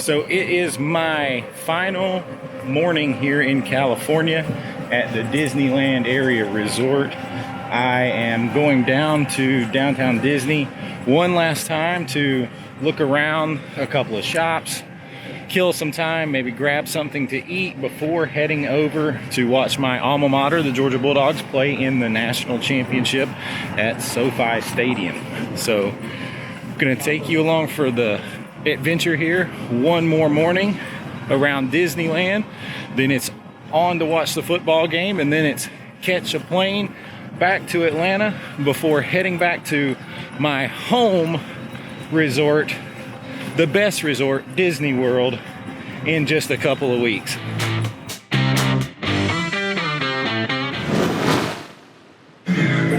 So it is my final morning here in California at the Disneyland area resort. I am going down to downtown Disney one last time to look around a couple of shops, kill some time, maybe grab something to eat before heading over to watch my alma mater, the Georgia Bulldogs, play in the national championship at SoFi Stadium. So I'm gonna take you along for the adventure here. One more morning around Disneyland, then it's on to watch the football game, and then it's catch a plane back to Atlanta before heading back to my home resort, the best resort, Disney World, in just a couple of weeks.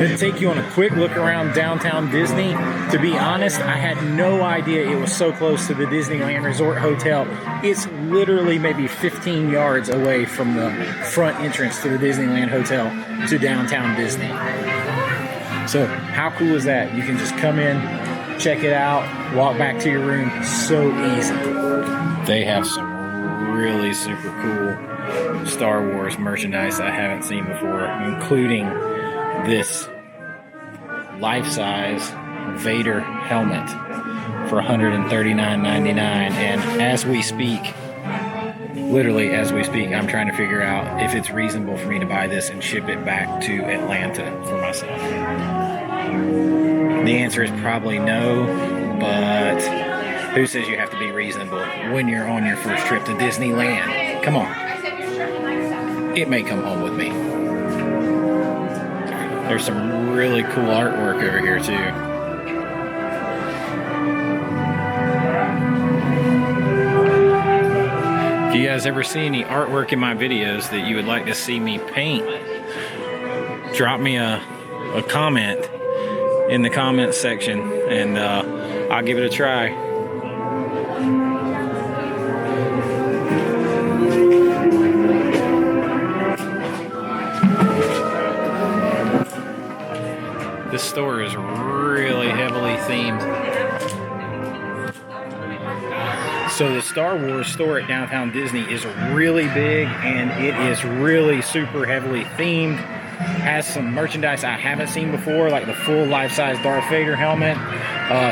To take you on a quick look around downtown Disney. To be honest, I had no idea it was so close to the Disneyland Resort Hotel. It's literally maybe 15 yards away from the front entrance to the Disneyland Hotel to downtown Disney. So how cool is that? You can just come in, check it out, walk back to your room. So easy. They have some really super cool Star Wars merchandise I haven't seen before, including this life-size Vader helmet for $139.99. And as we speak, literally as we speak, I'm trying to figure out if it's reasonable for me to buy this and ship it back to Atlanta for myself. The answer is probably no, but who says you have to be reasonable when you're on your first trip to Disneyland? Come on. It may come home with me. There's some really cool artwork over here too. If you guys ever see any artwork in my videos that you would like to see me paint, drop me a comment in the comments section, and I'll give it a try. This store is really heavily themed. So the Star Wars store at downtown Disney is really big, and it is really super heavily themed. Has some merchandise I haven't seen before, like the full life-size Darth Vader helmet,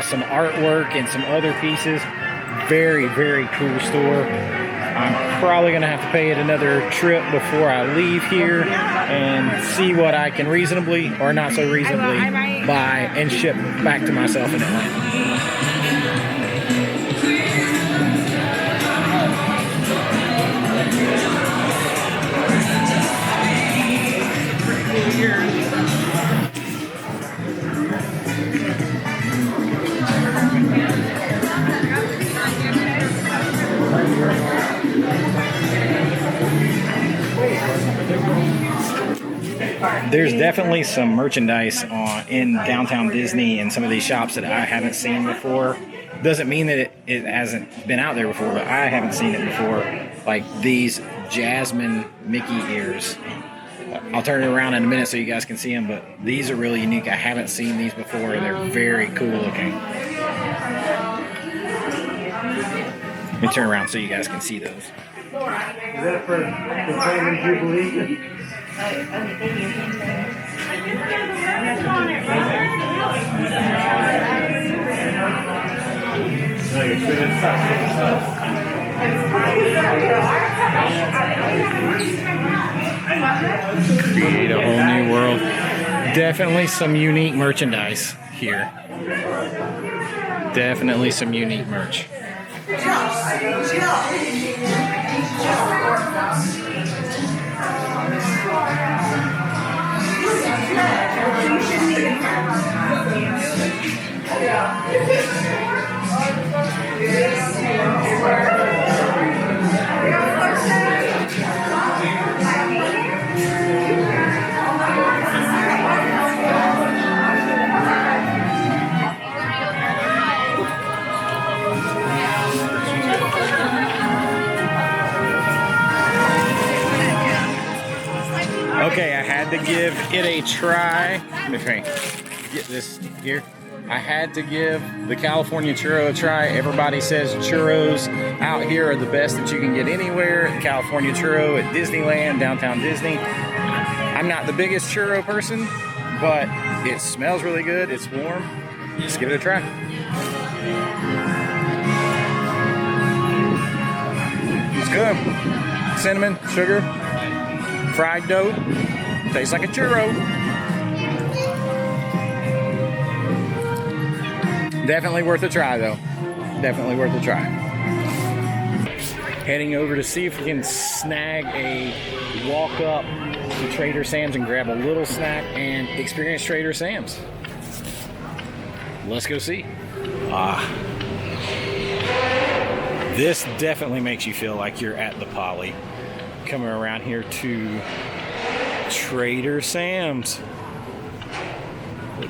some artwork and some other pieces. Very, very cool store. I'm probably gonna have to pay it another trip before I leave here and see what I can reasonably, or not so reasonably, buy and ship back to myself in Atlanta. There's definitely some merchandise in downtown Disney and some of these shops that I haven't seen before. Doesn't mean that it hasn't been out there before, but I haven't seen it before. Like these Jasmine Mickey ears. I'll turn it around in a minute so you guys can see them, but these are really unique. I haven't seen these before. They're very cool looking. Let me turn around so you guys can see those. Is that for the Diamond Jubilee? Create a whole new world. Definitely some unique merchandise here. Definitely some unique merch. Okay, I had to give it a try. Let me get this here. I had to give the California churro a try. Everybody says churros out here are the best that you can get anywhere. California churro at Disneyland, downtown Disney. I'm not the biggest churro person, but it smells really good. It's warm. Just give it a try. It's good. Cinnamon, sugar, fried dough. Tastes like a churro. Definitely worth a try, though. Definitely worth a try. Heading over to see if we can snag a walk up to Trader Sam's and grab a little snack and experience Trader Sam's. Let's go see. This definitely makes you feel like you're at the Poly. Coming around here to Trader Sam's.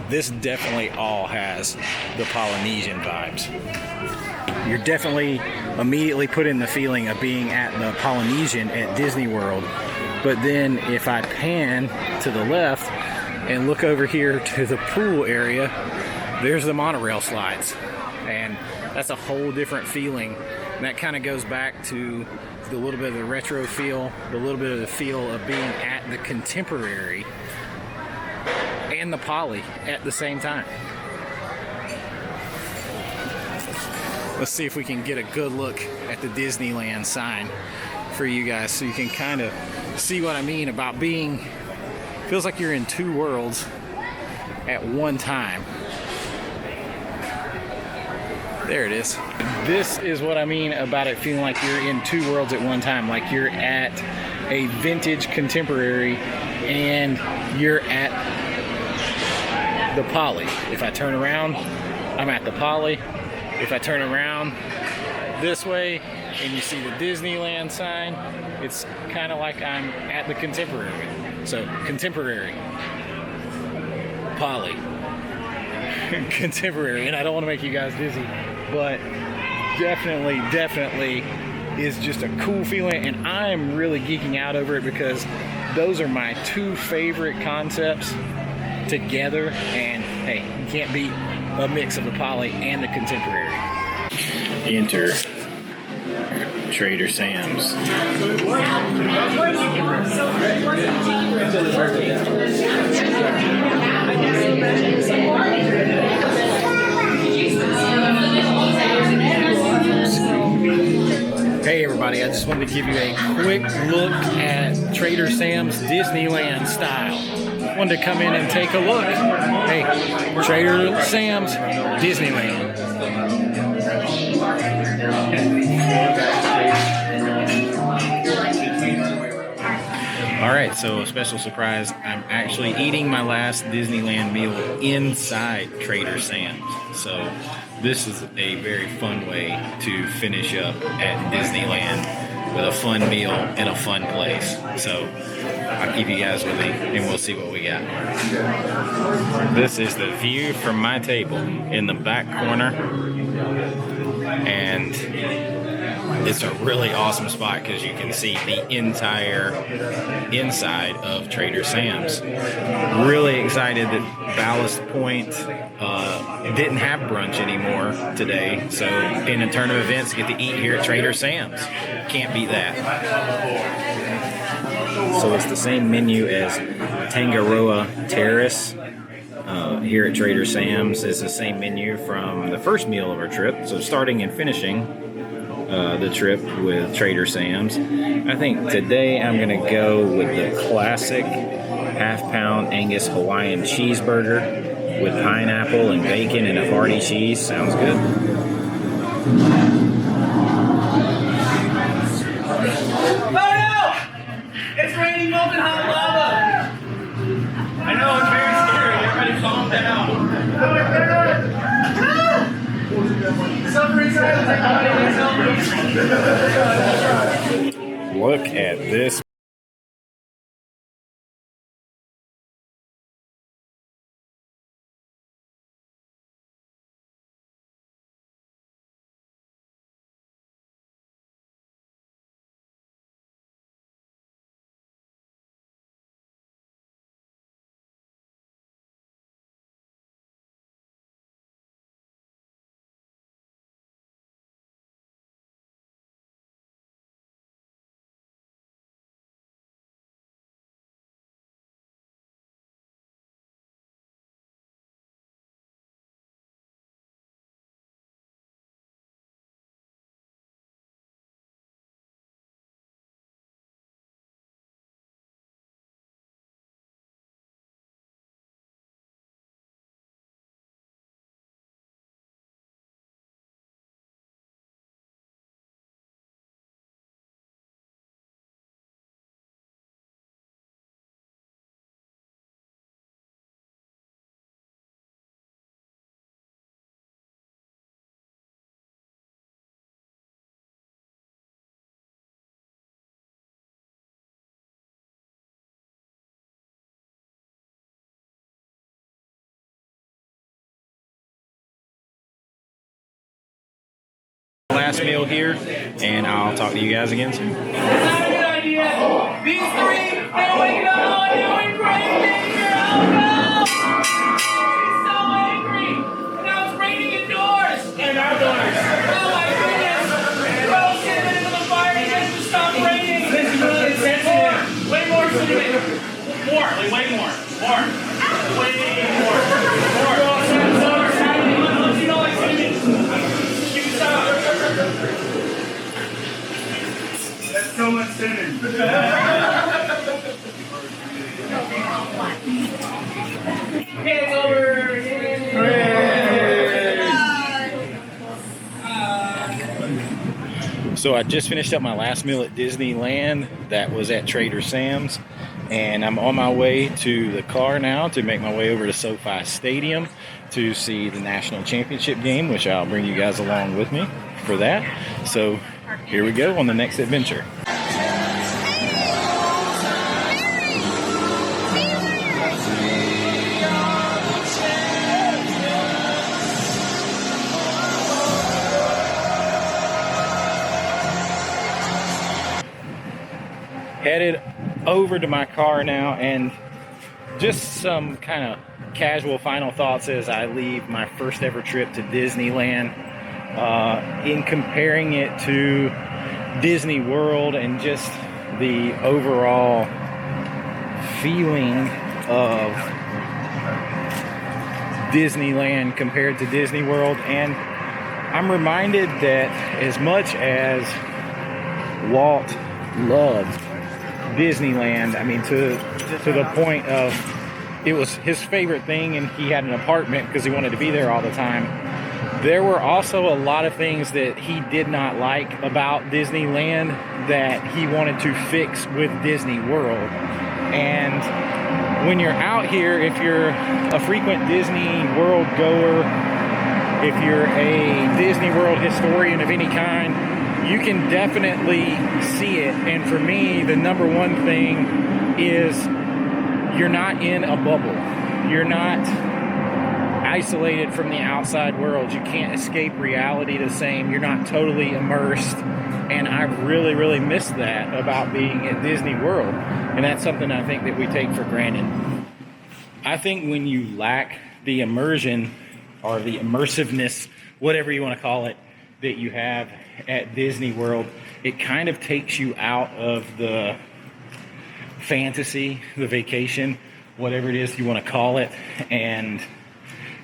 This definitely all has the Polynesian vibes. You're definitely immediately put in the feeling of being at the Polynesian at Disney World. But then if I pan to the left and look over here to the pool area, there's the monorail slides. And that's a whole different feeling. And that kind of goes back to the little bit of the retro feel, the little bit of the feel of being at the Contemporary and the Poly at the same time. Let's see if we can get a good look at the Disneyland sign for you guys so you can kind of see what I mean about being, feels like you're in two worlds at one time. There it is. This is what I mean about it feeling like you're in two worlds at one time, like you're at a vintage Contemporary and you're at the Poly. If I turn around, I'm at the Poly. If I turn around this way and you see the Disneyland sign, it's kind of like I'm at the Contemporary. So Contemporary, Poly, Contemporary, and I don't want to make you guys dizzy, but definitely is just a cool feeling, and I'm really geeking out over it because those are my two favorite concepts together, and hey, you can't beat a mix of the Poly and the Contemporary. Enter Trader Sam's. Hey everybody, I just wanted to give you a quick look at Trader Sam's Disneyland style. Wanted to come in and take a look. Hey, Trader Sam's Disneyland. Alright, so a special surprise. I'm actually eating my last Disneyland meal inside Trader Sam's. So this is a very fun way to finish up at Disneyland with a fun meal in a fun place. So I'll keep you guys with me and we'll see what we got. This is the view from my table in the back corner, and it's a really awesome spot because you can see the entire inside of Trader Sam's. Really excited that Ballast Point didn't have brunch anymore today, so in a turn of events, get to eat here at Trader Sam's. Can't beat that. So it's the same menu as Tangaroa Terrace here at Trader Sam's. It's the same menu from the first meal of our trip, so starting and finishing the trip with Trader Sam's. I think today I'm going to go with the classic half-pound Angus Hawaiian cheeseburger with pineapple and bacon and a hearty cheese. Sounds good. Oh no! It's raining molten hot lava! I know, it's very scary. Everybody calm down. Look at this last meal here, and I'll talk to you guys again soon. That's not a good idea. These three, they're waking up all doing crazy here. Oh no! She's so angry. And now it's raining indoors. And outdoors. Oh my goodness. Throw cinnamon into the fire to get it to stop raining. This is really insensitive. Way more cinnamon. More. Like, way more. More. Way more. More. Let's see all like cinnamon. Keep it up. That's so much cinnamon. Hands over. So I just finished up my last meal at Disneyland. That was at Trader Sam's. And I'm on my way to the car now to make my way over to SoFi Stadium to see the national championship game, which I'll bring you guys along with me for that. So here we go on the next adventure. Headed over to my car now, and just some kind of casual final thoughts as I leave my first ever trip to Disneyland. In comparing it to Disney World and just the overall feeling of Disneyland compared to Disney World, and I'm reminded that as much as Walt loved Disneyland, I mean, to the point of it was his favorite thing, and he had an apartment because he wanted to be there all the time. There were also a lot of things that he did not like about Disneyland that he wanted to fix with Disney World. And when you're out here, if you're a frequent Disney World goer, if you're a Disney World historian of any kind, you can definitely see it. And for me, the number one thing is you're not in a bubble. You're not isolated from the outside world. You can't escape reality the same. You're not totally immersed. And I really, really miss that about being at Disney World. And that's something I think that we take for granted. I think when you lack the immersion or the immersiveness, whatever you want to call it, that you have at Disney World, it kind of takes you out of the fantasy, the vacation, whatever it is you want to call it, and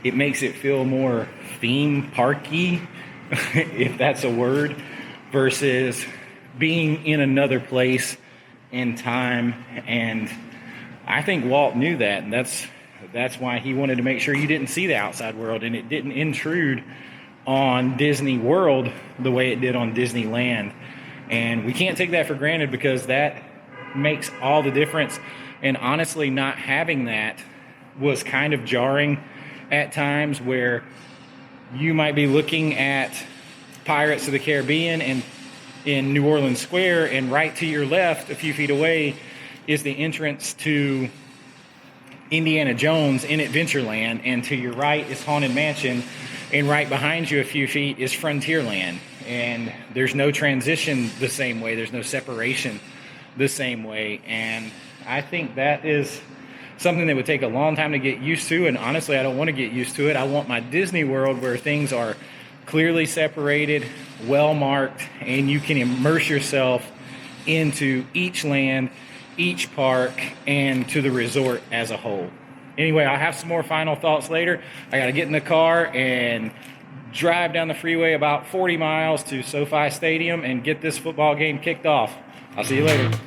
it makes it feel more theme parky, if that's a word, versus being in another place in time. And I think Walt knew that, and that's why he wanted to make sure you didn't see the outside world and it didn't intrude on Disney World the way it did on Disneyland. And we can't take that for granted, because that makes all the difference. And honestly, not having that was kind of jarring at times, where you might be looking at Pirates of the Caribbean and in New Orleans Square, and right to your left, a few feet away, is the entrance to Indiana Jones in Adventureland, and to your right is Haunted Mansion, and right behind you a few feet is Frontierland. And there's no transition the same way, there's no separation the same way. And I think that is something that would take a long time to get used to, and honestly, I don't want to get used to it. I want my Disney World where things are clearly separated, well marked, and you can immerse yourself into each land, each park, and to the resort as a whole. Anyway, I'll have some more final thoughts later. I got to get in the car and drive down the freeway about 40 miles to SoFi Stadium and get this football game kicked off. I'll see you later.